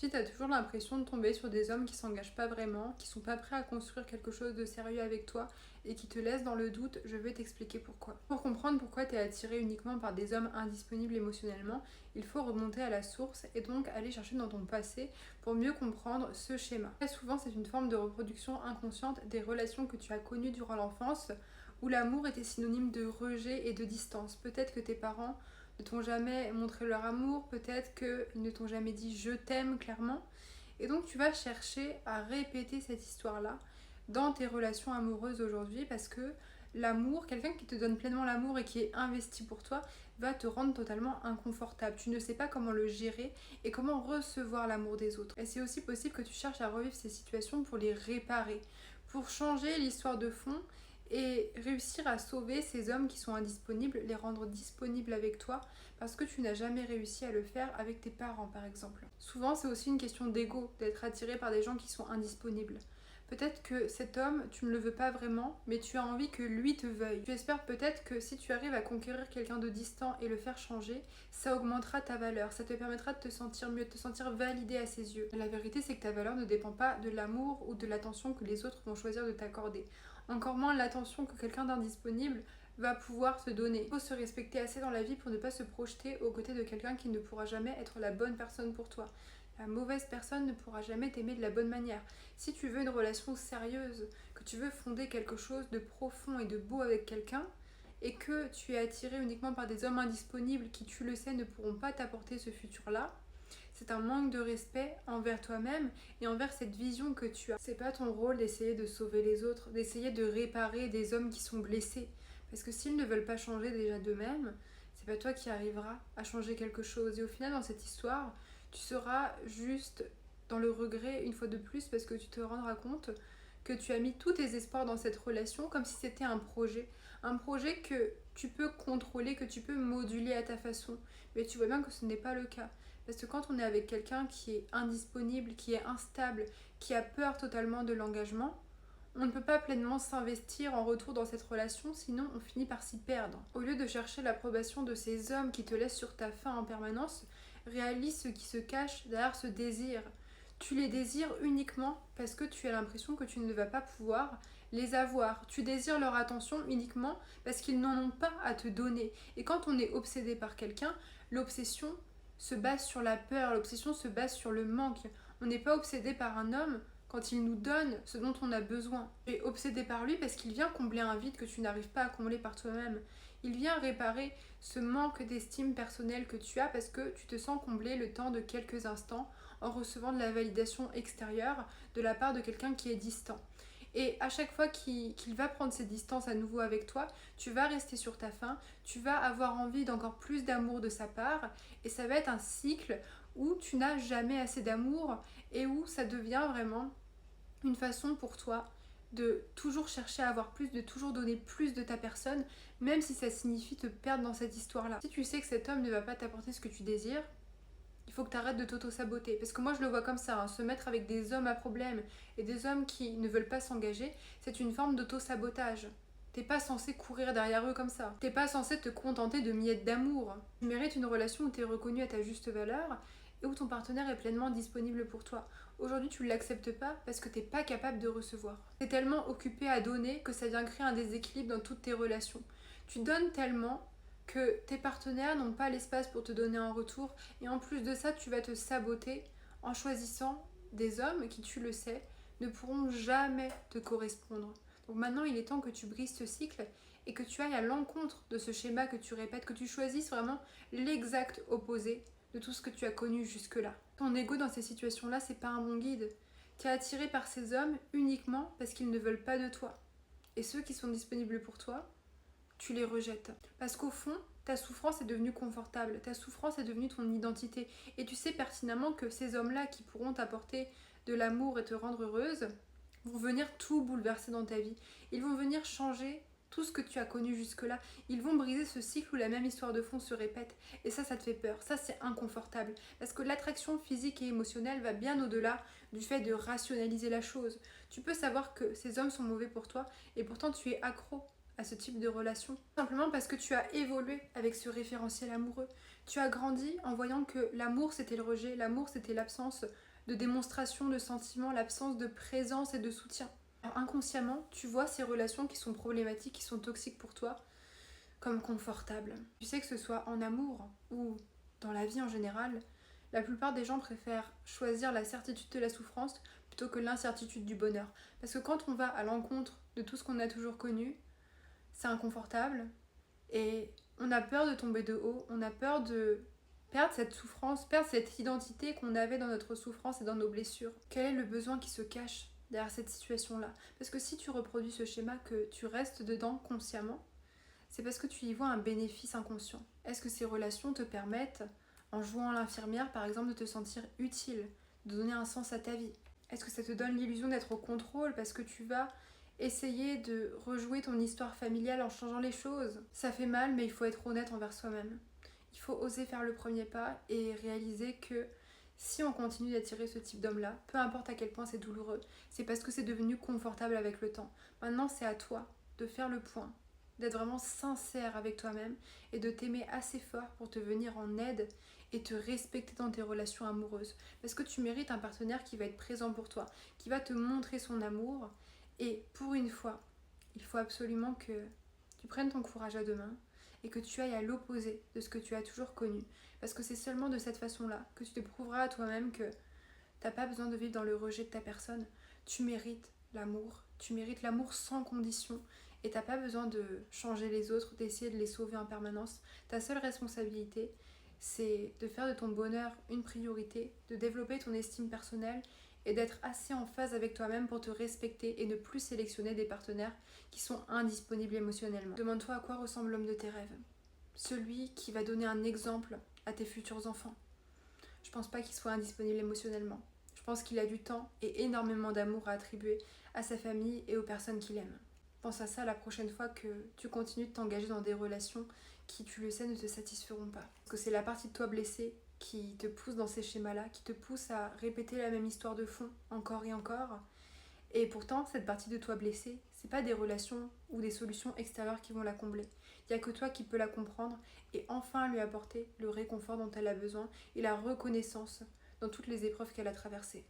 Si tu as toujours l'impression de tomber sur des hommes qui s'engagent pas vraiment, qui sont pas prêts à construire quelque chose de sérieux avec toi et qui te laissent dans le doute, je vais t'expliquer pourquoi. Pour comprendre pourquoi tu es attiré uniquement par des hommes indisponibles émotionnellement, il faut remonter à la source et donc aller chercher dans ton passé pour mieux comprendre ce schéma. Très souvent, c'est une forme de reproduction inconsciente des relations que tu as connues durant l'enfance où l'amour était synonyme de rejet et de distance. Peut-être que tes parents ne t'ont jamais montré leur amour, peut-être qu'ils ne t'ont jamais dit je t'aime clairement. Et donc tu vas chercher à répéter cette histoire-là dans tes relations amoureuses aujourd'hui parce que l'amour, quelqu'un qui te donne pleinement l'amour et qui est investi pour toi, va te rendre totalement inconfortable. Tu ne sais pas comment le gérer et comment recevoir l'amour des autres. Et c'est aussi possible que tu cherches à revivre ces situations pour les réparer, pour changer l'histoire de fond et réussir à sauver ces hommes qui sont indisponibles, les rendre disponibles avec toi parce que tu n'as jamais réussi à le faire avec tes parents par exemple. Souvent c'est aussi une question d'ego d'être attiré par des gens qui sont indisponibles. Peut-être que cet homme, tu ne le veux pas vraiment, mais tu as envie que lui te veuille. Tu espères peut-être que si tu arrives à conquérir quelqu'un de distant et le faire changer, ça augmentera ta valeur, ça te permettra de te sentir mieux, de te sentir validé à ses yeux. La vérité, c'est que ta valeur ne dépend pas de l'amour ou de l'attention que les autres vont choisir de t'accorder. Encore moins l'attention que quelqu'un d'indisponible va pouvoir te donner. Il faut se respecter assez dans la vie pour ne pas se projeter aux côtés de quelqu'un qui ne pourra jamais être la bonne personne pour toi. La mauvaise personne ne pourra jamais t'aimer de la bonne manière. Si tu veux une relation sérieuse, que tu veux fonder quelque chose de profond et de beau avec quelqu'un, et que tu es attiré uniquement par des hommes indisponibles qui, tu le sais, ne pourront pas t'apporter ce futur-là, c'est un manque de respect envers toi-même et envers cette vision que tu as. C'est pas ton rôle d'essayer de sauver les autres, d'essayer de réparer des hommes qui sont blessés. Parce que s'ils ne veulent pas changer déjà d'eux-mêmes, c'est pas toi qui arriveras à changer quelque chose. Et au final, dans cette histoire, tu seras juste dans le regret une fois de plus parce que tu te rendras compte que tu as mis tous tes espoirs dans cette relation comme si c'était un projet. Un projet que tu peux contrôler, que tu peux moduler à ta façon. Mais tu vois bien que ce n'est pas le cas. Parce que quand on est avec quelqu'un qui est indisponible, qui est instable, qui a peur totalement de l'engagement, on ne peut pas pleinement s'investir en retour dans cette relation, sinon on finit par s'y perdre. Au lieu de chercher l'approbation de ces hommes qui te laissent sur ta faim en permanence, réalise ce qui se cache derrière ce désir. Tu les désires uniquement parce que tu as l'impression que tu ne vas pas pouvoir les avoir. Tu désires leur attention uniquement parce qu'ils n'en ont pas à te donner. Et quand on est obsédé par quelqu'un, l'obsession se base sur la peur, l'obsession se base sur le manque. On n'est pas obsédé par un homme quand il nous donne ce dont on a besoin. Tu es obsédé par lui parce qu'il vient combler un vide que tu n'arrives pas à combler par toi-même. Il vient réparer ce manque d'estime personnelle que tu as parce que tu te sens combler le temps de quelques instants en recevant de la validation extérieure de la part de quelqu'un qui est distant. Et à chaque fois qu'il va prendre ses distances à nouveau avec toi, tu vas rester sur ta faim, tu vas avoir envie d'encore plus d'amour de sa part, et ça va être un cycle où tu n'as jamais assez d'amour et où ça devient vraiment une façon pour toi de toujours chercher à avoir plus, de toujours donner plus de ta personne, même si ça signifie te perdre dans cette histoire-là. Si tu sais que cet homme ne va pas t'apporter ce que tu désires, il faut que tu arrêtes de t'auto-saboter. Parce que moi, je le vois comme ça, hein, se mettre avec des hommes à problème et des hommes qui ne veulent pas s'engager, c'est une forme d'auto-sabotage. T'es pas censé courir derrière eux comme ça. T'es pas censé te contenter de miettes d'amour. Tu mérites une relation où t'es reconnu à ta juste valeur et où ton partenaire est pleinement disponible pour toi. Aujourd'hui, tu l'acceptes pas parce que t'es pas capable de recevoir. T'es tellement occupé à donner que ça vient créer un déséquilibre dans toutes tes relations. Tu donnes tellement que tes partenaires n'ont pas l'espace pour te donner en retour et en plus de ça, tu vas te saboter en choisissant des hommes qui, tu le sais, ne pourront jamais te correspondre. Donc maintenant, il est temps que tu brises ce cycle et que tu ailles à l'encontre de ce schéma que tu répètes, que tu choisisses vraiment l'exact opposé de tout ce que tu as connu jusque-là. Ton ego dans ces situations-là, c'est pas un bon guide. Tu es attiré par ces hommes uniquement parce qu'ils ne veulent pas de toi. Et ceux qui sont disponibles pour toi, tu les rejettes. Parce qu'au fond, ta souffrance est devenue confortable, ta souffrance est devenue ton identité. Et tu sais pertinemment que ces hommes-là qui pourront t'apporter de l'amour et te rendre heureuse, vont venir tout bouleverser dans ta vie. Ils vont venir changer tout ce que tu as connu jusque-là. Ils vont briser ce cycle où la même histoire de fond se répète. Et ça te fait peur. Ça, c'est inconfortable. Parce que l'attraction physique et émotionnelle va bien au-delà du fait de rationaliser la chose. Tu peux savoir que ces hommes sont mauvais pour toi et pourtant tu es accro à ce type de relation. Simplement parce que tu as évolué avec ce référentiel amoureux. Tu as grandi en voyant que l'amour c'était le rejet, l'amour c'était l'absence de démonstration de sentiments, l'absence de présence et de soutien. Alors, inconsciemment, tu vois ces relations qui sont problématiques, qui sont toxiques pour toi, comme confortables. Tu sais que ce soit en amour ou dans la vie en général, la plupart des gens préfèrent choisir la certitude de la souffrance plutôt que l'incertitude du bonheur. Parce que quand on va à l'encontre de tout ce qu'on a toujours connu, c'est inconfortable et on a peur de tomber de haut, on a peur de perdre cette souffrance, perdre cette identité qu'on avait dans notre souffrance et dans nos blessures. Quel est le besoin qui se cache derrière cette situation-là? Parce que si tu reproduis ce schéma, que tu restes dedans consciemment, c'est parce que tu y vois un bénéfice inconscient. Est-ce que ces relations te permettent, en jouant à l'infirmière par exemple, de te sentir utile, de donner un sens à ta vie? Est-ce que ça te donne l'illusion d'être au contrôle parce que tu vas essayer de rejouer ton histoire familiale en changeant les choses? Ça fait mal, mais il faut être honnête envers soi-même. Il faut oser faire le premier pas et réaliser que si on continue d'attirer ce type d'homme-là, peu importe à quel point c'est douloureux, c'est parce que c'est devenu confortable avec le temps. Maintenant, c'est à toi de faire le point, d'être vraiment sincère avec toi-même et de t'aimer assez fort pour te venir en aide et te respecter dans tes relations amoureuses. Parce que tu mérites un partenaire qui va être présent pour toi, qui va te montrer son amour. Et pour une fois, il faut absolument que tu prennes ton courage à deux mains et que tu ailles à l'opposé de ce que tu as toujours connu. Parce que c'est seulement de cette façon-là que tu te prouveras à toi-même que t'as pas besoin de vivre dans le rejet de ta personne. Tu mérites l'amour sans condition et t'as pas besoin de changer les autres, d'essayer de les sauver en permanence. Ta seule responsabilité, c'est de faire de ton bonheur une priorité, de développer ton estime personnelle et d'être assez en phase avec toi-même pour te respecter et ne plus sélectionner des partenaires qui sont indisponibles émotionnellement. Demande-toi à quoi ressemble l'homme de tes rêves. Celui qui va donner un exemple à tes futurs enfants. Je pense pas qu'il soit indisponible émotionnellement. Je pense qu'il a du temps et énormément d'amour à attribuer à sa famille et aux personnes qu'il aime. Pense à ça la prochaine fois que tu continues de t'engager dans des relations qui, tu le sais, ne te satisferont pas. Parce que c'est la partie de toi blessée qui te pousse dans ces schémas-là, qui te pousse à répéter la même histoire de fond encore et encore. Et pourtant, cette partie de toi blessée, c'est pas des relations ou des solutions extérieures qui vont la combler. Il n'y a que toi qui peux la comprendre et enfin lui apporter le réconfort dont elle a besoin et la reconnaissance dans toutes les épreuves qu'elle a traversées.